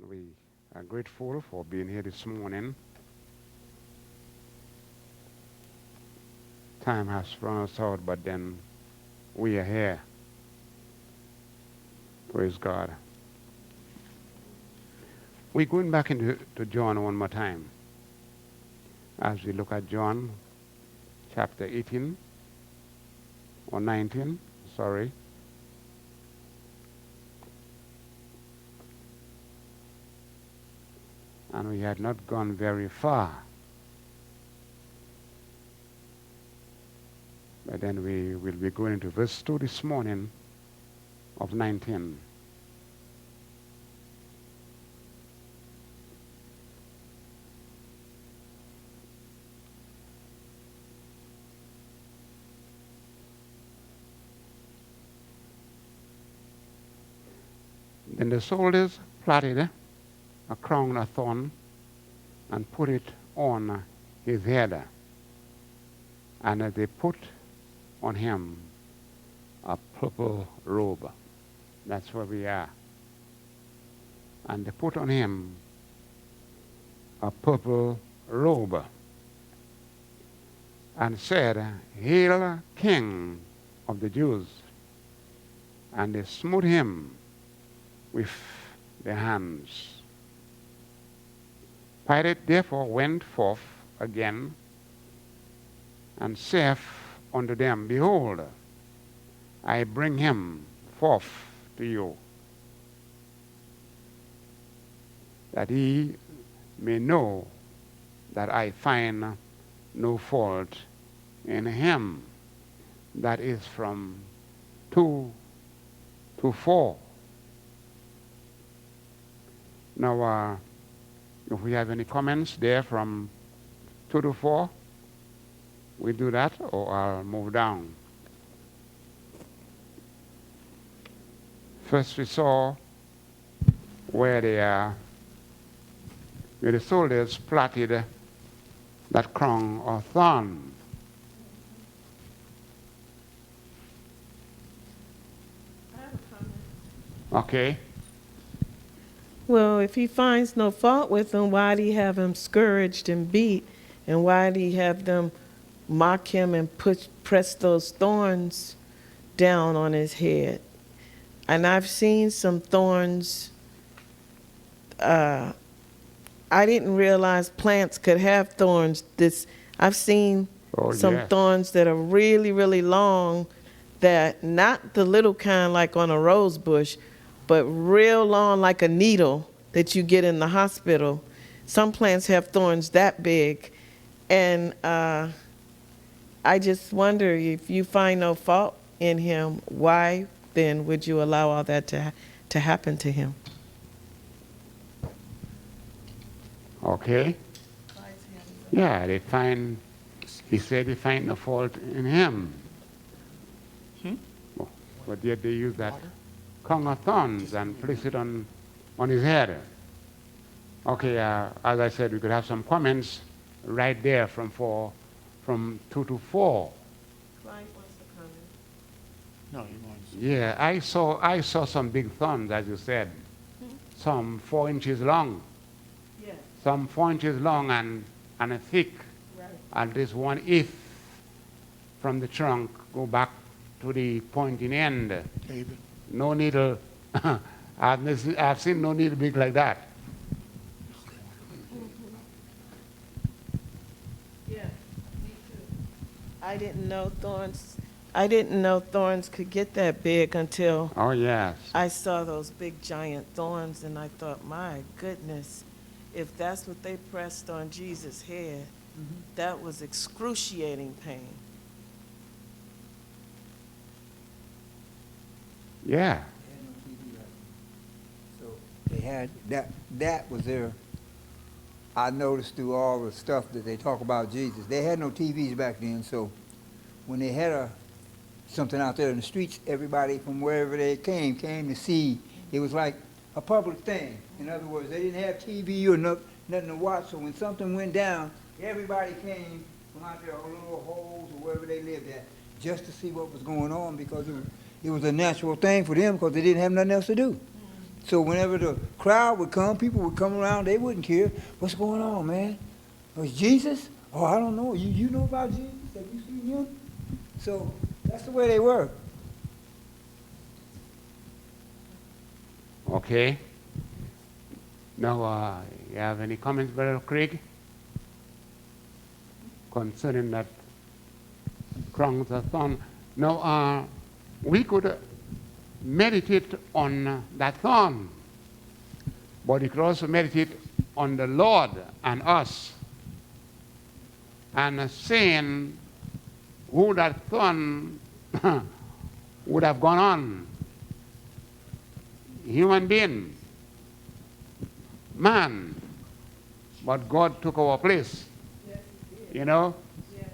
We are grateful for being here this morning. Time has run us out, but then we are here. Praise God. We're going back into John one more time as we look at John chapter 18 or 19, sorry. And we had not gone very far. But then we will be going into verse 2 this morning of 19. Then the soldiers plaited a crown of thorn and put it on his head. And they put on him a purple robe. That's where we are. And they put on him a purple robe and said, "Hail, King of the Jews." And they smote him with their hands. Pilate therefore went forth again and saith unto them, "Behold, I bring him forth to you, that ye may know that I find no fault in him." That is from 2 to 4. Now, if we have any comments there from 2 to 4, we do that, or I'll move down. First we saw where the soldiers plaited that crown of thorn. I have a comment. Okay. Well, if he finds no fault with them, why'd he have him scourged and beat? And why'd he have them mock him and press those thorns down on his head? And I've seen some thorns. I didn't realize plants could have thorns. I've seen some yes. thorns that are really, really long, that not the little kind like on a rose bush, but real long like a needle that you get in the hospital. Some plants have thorns that big. And I just wonder, if you find no fault in him, why then would you allow all that to happen to him? Okay. Yeah, he said they find no fault in him. Oh, but yet they use that crown of thorns and place it on his head. Okay, as I said, we could have some comments right there from 2 to 4. Clyde wants to comment. No, you want to. Yeah, I saw some big thorns, as you said, some 4 inches long, Yeah, some 4 inches long and thick, right. and this 1/8 from the trunk go back to the pointing end. David. No needle. I've seen no needle big like that. Yeah, me too. I didn't know thorns could get that big until Oh yes. I saw those big giant thorns, and I thought, my goodness, if that's what they pressed on Jesus' head, that was excruciating pain. Yeah. So they had that was their, I noticed through all the stuff that they talk about Jesus, they had no TVs back then, so when they had something out there in the streets, everybody from wherever they came to see. It was like a public thing. In other words, they didn't have TV or nothing to watch, so when something went down, everybody came from out there, all little holes or wherever they lived at, just to see what was going on, because it was a natural thing for them, because they didn't have nothing else to do. So whenever the crowd would come, people would come around, they wouldn't care. What's going on, man? Oh, it's Jesus? Oh, I don't know. You know about Jesus? Have you seen him? So that's the way they were. Okay. Now, you have any comments, Brother Craig, concerning that crowns of thorn? Now, we could meditate on that thorn, but we could also meditate on the Lord and us, and saying who that thorn would have gone on. Human being, man, but God took our place, you know.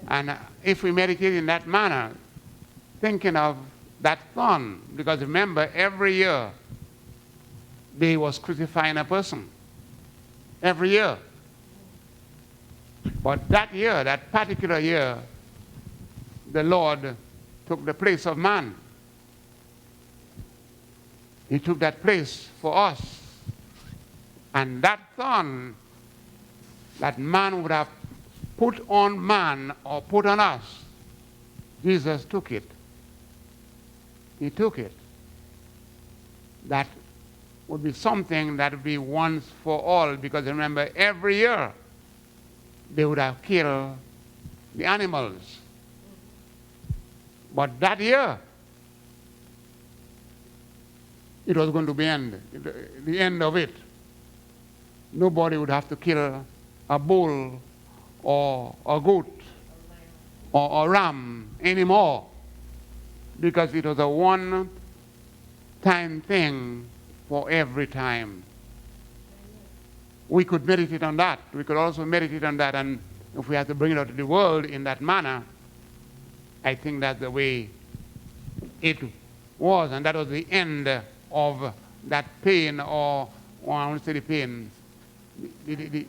And if we meditate in that manner, thinking of that thorn, because remember, every year they was crucifying a person, every year. But that year, that particular year, the Lord took the place of man. He took that place for us. And that thorn that man would have put on man or put on us, Jesus took it. He took it. That would be something that would be once for all, because remember, every year they would have killed the animals. But that year, it was going to be the end of it. Nobody would have to kill a bull or a goat or a ram anymore, because it was a one-time thing for every time. We could meditate on that. We could also meditate on that, and if we had to bring it out to the world in that manner, I think that's the way it was, and that was the end of that pain, or I want to say the pain, the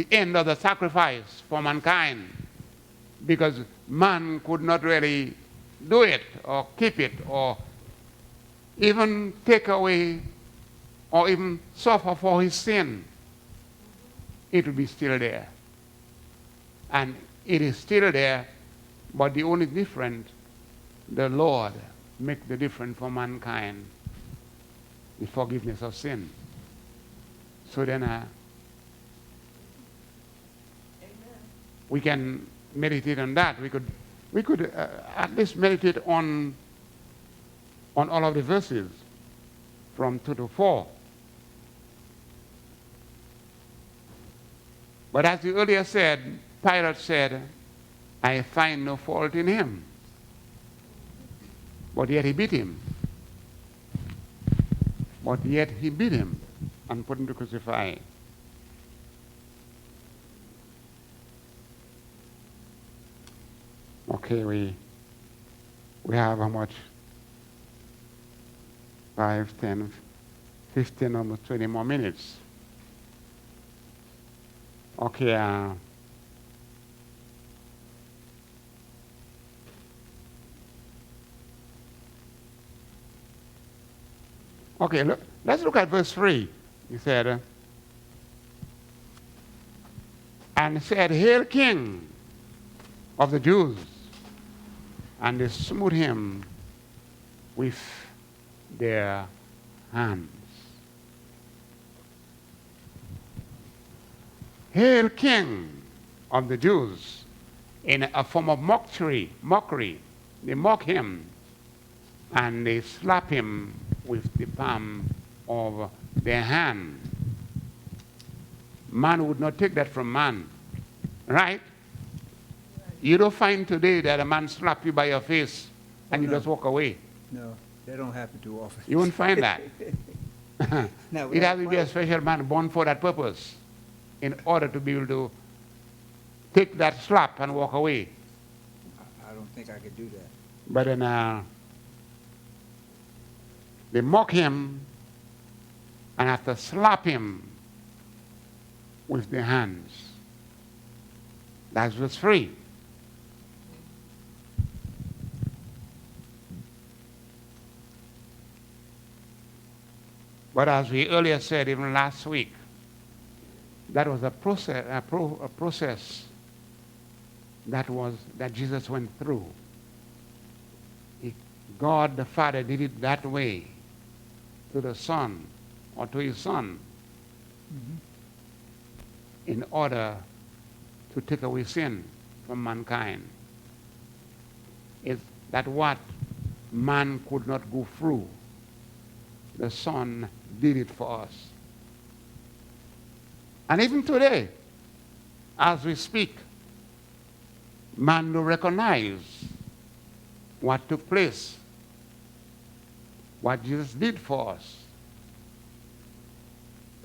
end of the sacrifice for mankind, because man could not really do it or keep it or even take away or even suffer for his sin. It will be still there. And it is still there, but the only difference, the Lord make the difference for mankind, the forgiveness of sin. So then we can meditate on that. We could at least meditate on all of the verses from 2 to 4. But as you earlier said, Pilate said, I find no fault in him. But yet he beat him. But yet he beat him and put him to crucify. Okay, we have how much? 5, 10, 15, almost 20 more minutes. Okay, okay, let's look at verse 3. He said, and said, Hail, King of the Jews. And they smote him with their hands. Hail, King of the Jews, in a form of mockery. They mock him, and they slap him with the palm of their hand. Man would not take that from man, right? You don't find today that a man slap you by your face and you just walk away. No, that don't happen too often. You won't find that. No, It has to be a special man born for that purpose in order to be able to take that slap and walk away. I don't think I could do that. But then they mock him and have to slap him with their hands. That's verse 3. But as we earlier said, even last week, that was a process that Jesus went through. God the Father did it that way to the Son, or to his Son, in order to take away sin from mankind. It's that what man could not go through, the Son did it for us. And even today, as we speak, man will recognize what took place, what Jesus did for us.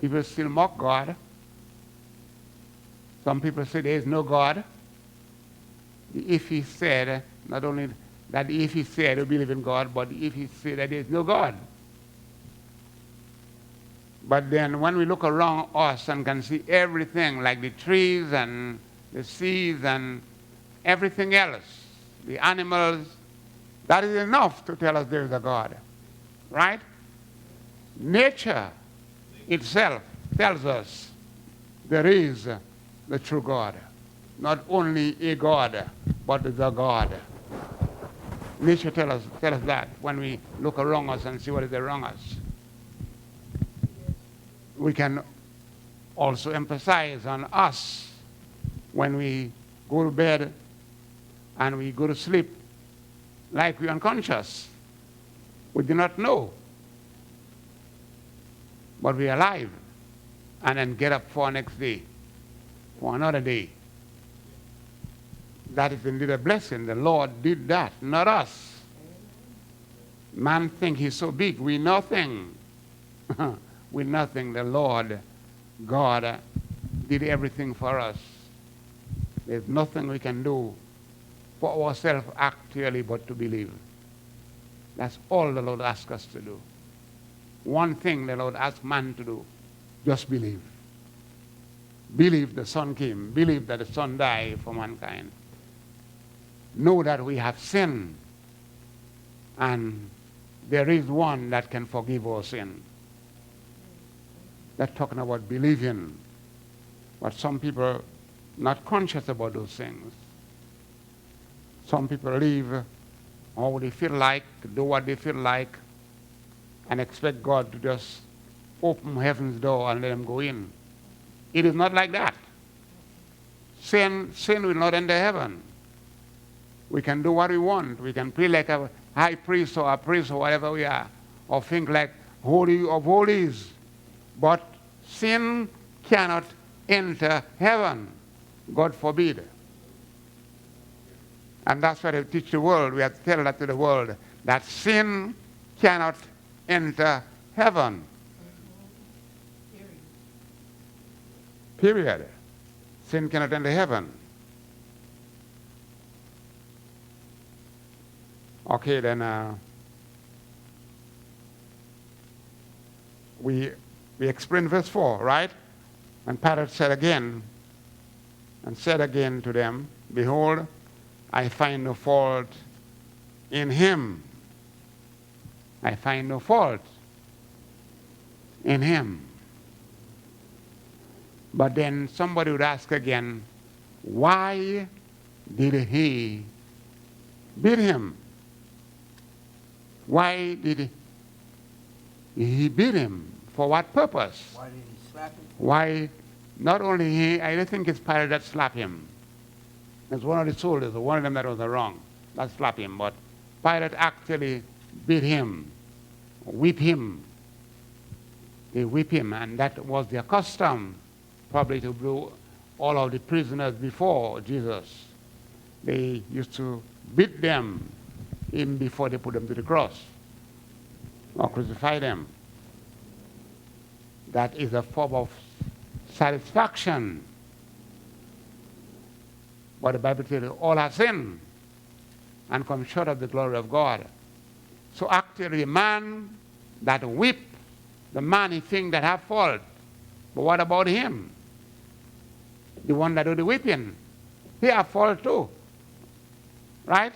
People still mock God. Some people say there is no God. If he said, not only that if he said we believe in God, but if he said that there is no God. But then when we look around us and can see everything, like the trees and the seas and everything else, the animals, that is enough to tell us there is a God. Right? Nature itself tells us there is the true God. Not only a God, but the God. Nature tells us that when we look around us and see what is around us. We can also emphasize on us when we go to bed and we go to sleep like we're unconscious. We do not know, but we're alive, and then get up for next day, for another day. That is indeed a blessing. The Lord did that, not us. Man think he's so big. We nothing. We nothing. The Lord God did everything for us. There's nothing we can do for ourselves actually but to believe. That's all the Lord asks us to do. One thing the Lord asks man to do, just believe. Believe the Son came. Believe that the Son died for mankind. Know that we have sinned, and there is one that can forgive our sin. That's talking about believing. But some people are not conscious about those things. Some people live how they feel like, do what they feel like, and expect God to just open heaven's door and let them go in. It is not like that. Sin will not enter heaven. We can do what we want. We can pray like a high priest or a priest or whatever we are, or think like holy of holies. But sin cannot enter heaven. God forbid. And that's why they teach the world. We have to tell that to the world, that sin cannot enter heaven. Period. Sin cannot enter heaven. Okay, then we explain verse 4, right? And Pilate said again to them, behold, I find no fault in him. I find no fault in him. But then somebody would ask again, why did he beat him? Why did he beat him? For what purpose? Why did he slap him? Why, not only he, I don't think it's Pilate that slapped him. It's one of the soldiers, one of them that was wrong, that slapped him. But Pilate actually beat him, whip him. They whip him, and that was their custom, probably to do all of the prisoners before Jesus. They used to beat them even before they put them to the cross or crucify them. That is a form of satisfaction. But the Bible says all have sinned and come short of the glory of God. So actually the man that whip, the man he think that have fault. But what about him? The one that do the whipping. He have fault too. Right?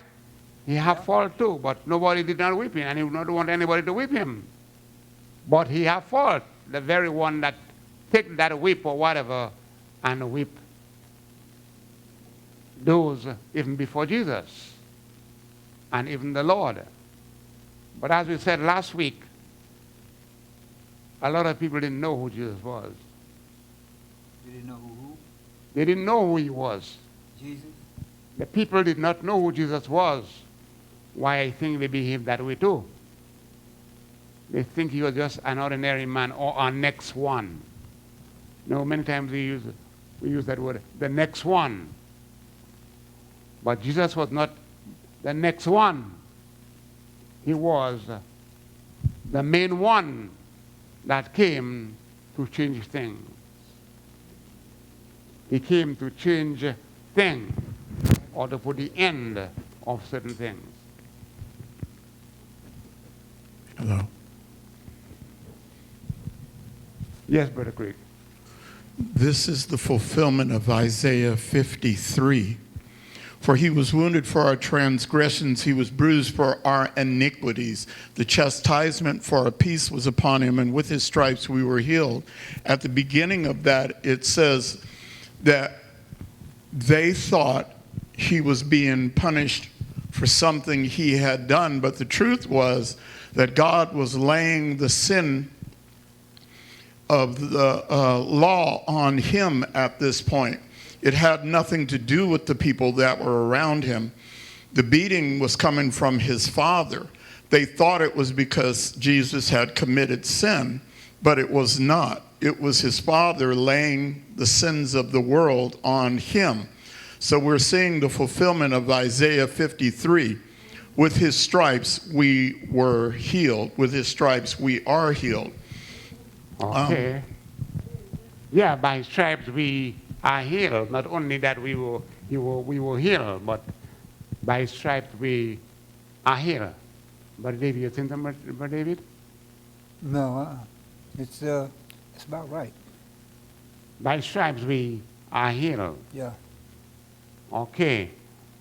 He have fault too, but nobody did not whip him, and he would not want anybody to whip him. But he have fault, the very one that take that whip or whatever and whip those even before Jesus and even the Lord. But as we said last week, a lot of people didn't know who Jesus was. You didn't know who? They didn't know who he was. Jesus? The people did not know who Jesus was. Why I think they behaved that way too. They think he was just an ordinary man or our next one. You know, many times we use that word, the next one. But Jesus was not the next one. He was the main one that came to change things. He came to change things or to put the end of certain things. Hello. Yes, Brother Craig. This is the fulfillment of Isaiah 53. For he was wounded for our transgressions, he was bruised for our iniquities. The chastisement for our peace was upon him, and with his stripes we were healed. At the beginning of that, it says that they thought he was being punished for something he had done, but the truth was that God was laying the sin of the law on him at this point. It had nothing to do with the people that were around him. The beating was coming from his father. They thought it was because Jesus had committed sin, but it was not. It was his father laying the sins of the world on him. So we're seeing the fulfillment of Isaiah 53. With his stripes we were healed. With his stripes we are healed. Okay. Yeah, by his stripes we are healed. Not only that we were healed, but by his stripes we are healed. Brother David, you think that, Brother David? No, it's about right. By his stripes we are healed. Yeah. Okay.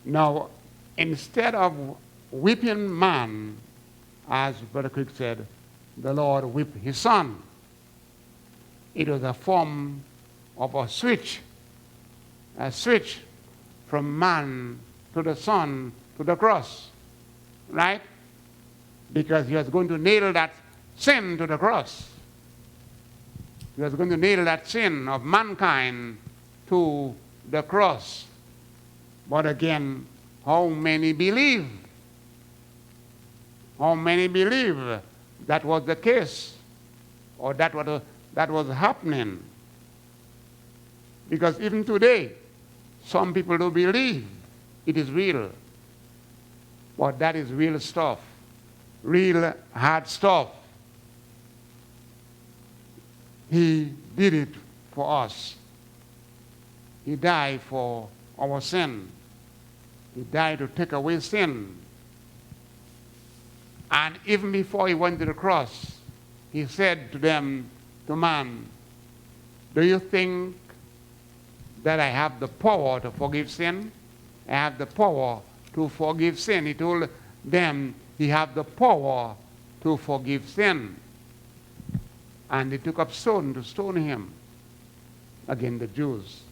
Now, instead of whipping man, as Brother Craig said, the Lord whipped his son. It was a form of a switch from man to the son to the cross, right? Because he was going to nail that sin to the cross. He was going to nail that sin of mankind to the cross. But again, how many believe? How many believe that was the case, or that was happening? Because even today, some people don't believe it is real. But that is real stuff, real hard stuff. He did it for us. He died for our sin. He died to take away sin. And even before he went to the cross, he said to man, do you think that I have the power to forgive sin? I have the power to forgive sin. He told them he had the power to forgive sin. And they took up stone to stone him. Again, the Jews.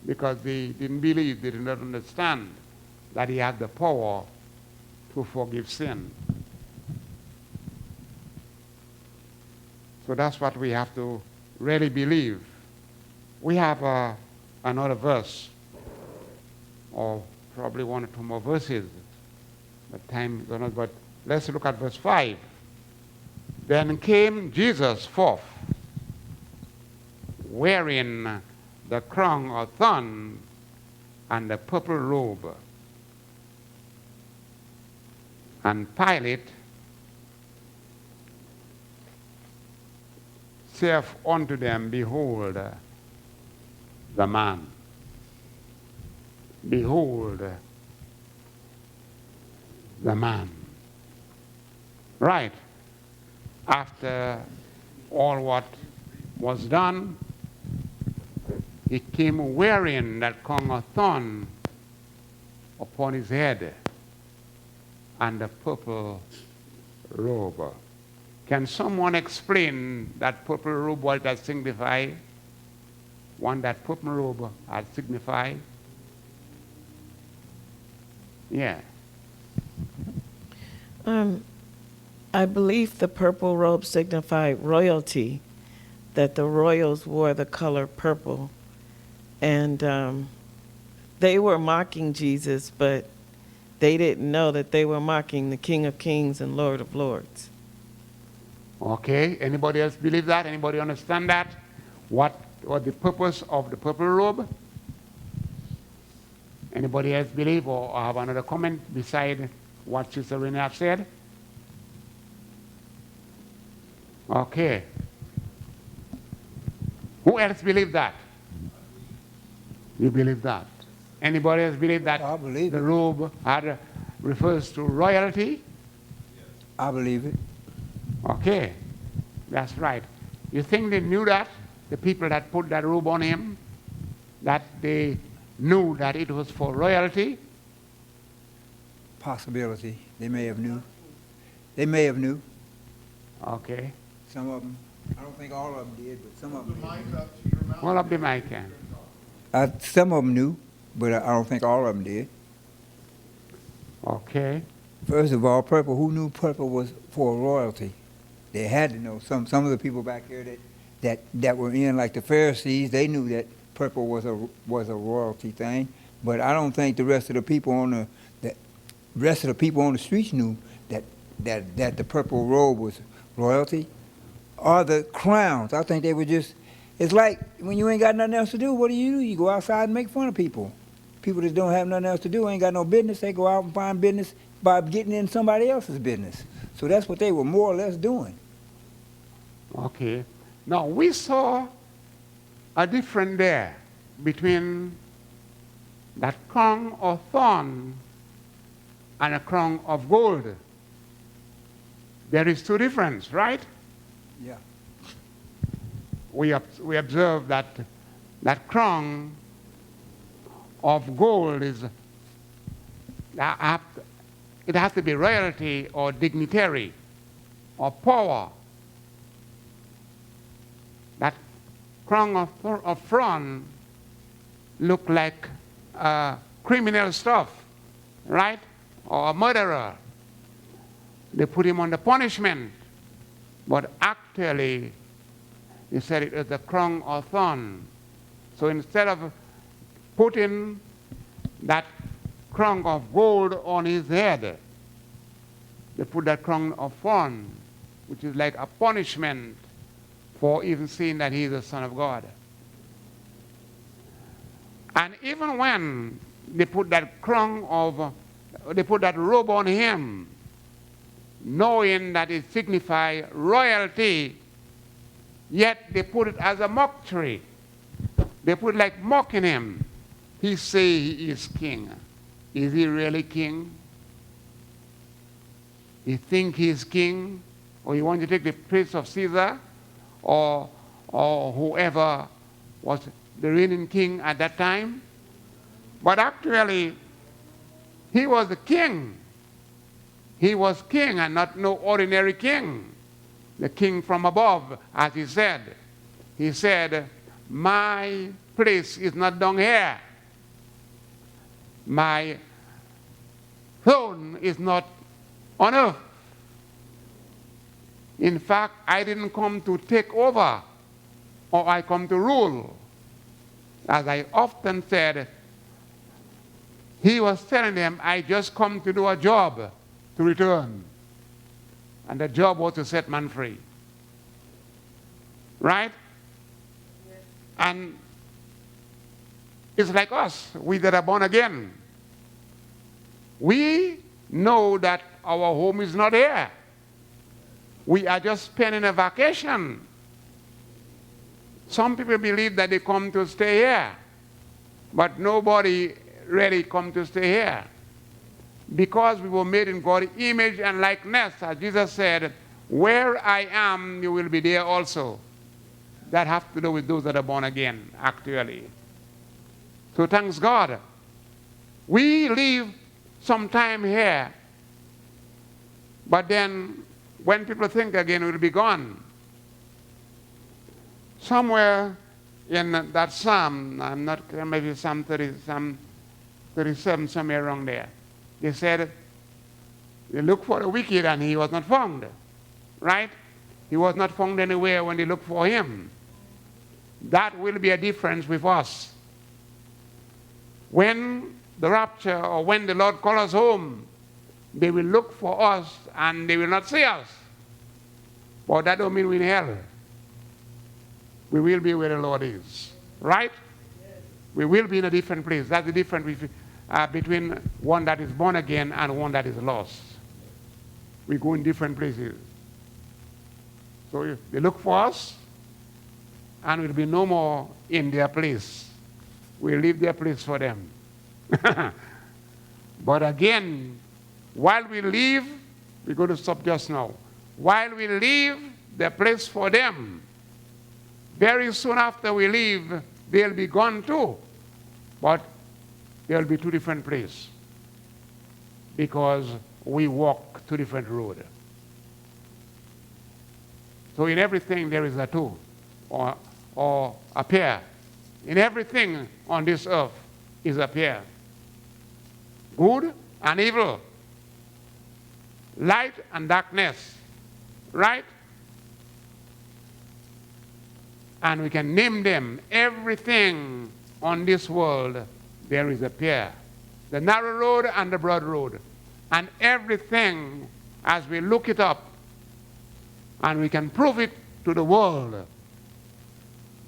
Because they didn't believe, they did not understand that he had the power to forgive sin. So that's what we have to really believe. We have another verse, or probably one or two more verses. But time is not, but let's look at verse 5. Then came Jesus forth, wearing the crown of thorns and the purple robe. And Pilate saith unto them, behold the man. Behold the man. Right. After all what was done, he came wearing that crown of thorn upon his head and the purple robe. Can someone explain that purple robe, what that signify? One that purple robe had signify? Yeah. I believe the purple robe signified royalty, that the royals wore the color purple. And they were mocking Jesus, but they didn't know that they were mocking the King of Kings and Lord of Lords. Okay, anybody else believe that? Anybody understand that? What the purpose of the purple robe? Anybody else believe or have another comment beside what Sister Renee said? Okay. Who else believe that? You believe that? Anybody else believe that I believe the it. robe refers to royalty? I believe it. Okay, that's right. You think they knew that? The people that put that robe on him? That they knew that it was for royalty? Possibility. They may have knew. They may have knew. Okay. Some of them. I don't think all of them did, but some of them did. Hold up the mic, Ken. Some of them knew, but I don't think all of them did. Okay. First of all, purple. Who knew purple was for royalty? They had to know. Some of the people back here that were in, like the Pharisees, they knew that purple was a royalty thing. But I don't think the rest of the people on the streets knew that the purple robe was royalty, or the crowns. I think they were just. It's like when you ain't got nothing else to do. What do? You go outside and make fun of people. People that don't have nothing else to do, ain't got no business. They go out and find business by getting in somebody else's business. So that's what they were more or less doing. Okay. Now, we saw a difference there between that crown of thorn and a crown of gold. There is two differences, right? Yeah. We observe that that crown of gold is, it has to be royalty or dignitary or power. That crown of thorn look like criminal stuff, right? Or a murderer. They put him on the punishment. But actually, he said it was the crown of thorn. So instead of putting that crown of gold on his head, they put that crown of thorn, which is like a punishment for even seeing that he is the Son of God. And even when they put that they put that robe on him, knowing that it signifies royalty, yet they put it as a mockery. They put it like mocking him. He say he is king. Is he really king? He think he is king? Or he want to take the place of Caesar? Or whoever was the reigning king at that time? But actually, he was the king. He was king and not no ordinary king. The king from above, as he said. He said, my place is not down here. My throne is not on earth. In fact, I didn't come to take over, or I come to rule. As I often said, he was telling them, I just come to do a job to return. And the job was to set man free. Right? Yes. And it's like us, we that are born again. We know that our home is not here. We are just spending a vacation. Some people believe that they come to stay here, but nobody really come to stay here. Because we were made in God's image and likeness, as Jesus said, where I am, you will be there also. That has to do with those that are born again, actually. So thanks God. We live some time here, but then when people think again, we'll be gone. Somewhere in that Psalm, I'm not, maybe Psalm 30, Psalm 37, somewhere around there, they said, they looked for the wicked and he was not found. Right? He was not found anywhere when they looked for him. That will be a difference with us. When the rapture or when the Lord calls us home, they will look for us and they will not see us. But that don't mean we're in hell. We will be where the Lord is. Right? We will be in a different place. That's the difference between one that is born again and one that is lost. We go in different places. So if they look for us, and we'll be no more in their place. We'll leave their place for them. But again, while we leave, we're going to stop just now. While we leave the place for them, very soon after we leave, they'll be gone too. But there'll be two different places. Because we walk two different roads. So in everything there is a two, or a pair. In everything on this earth is a pair. Good and evil. Light and darkness. Right? And we can name them. Everything on this world, there is a pair. The narrow road and the broad road. And everything, as we look it up, and we can prove it to the world,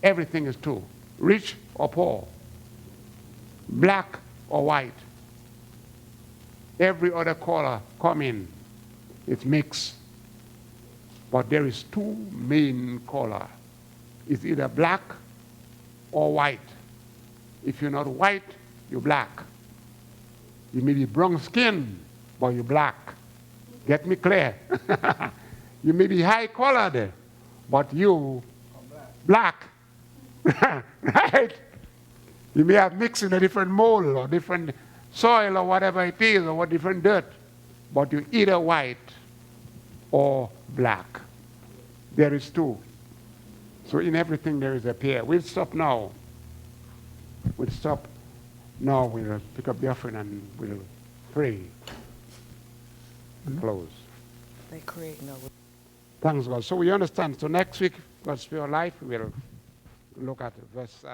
everything is true. Rich or poor, black or white. Every other color come in. It's mixed. But there is two main colors. It's either black or white. If you're not white, you're black. You may be brown skin, but you're black. Get me clear? You may be high-colored, but you black. Right? You may have mixed in a different mold or different soil or whatever it is, or what different dirt, but you're either white or black. There is two. So in everything there is a pair. We'll stop now. We'll stop now. We'll pick up the offering and we'll pray and close. They create no. Thanks God. So we understand. So next week, God's Spirit Life, we'll look at verse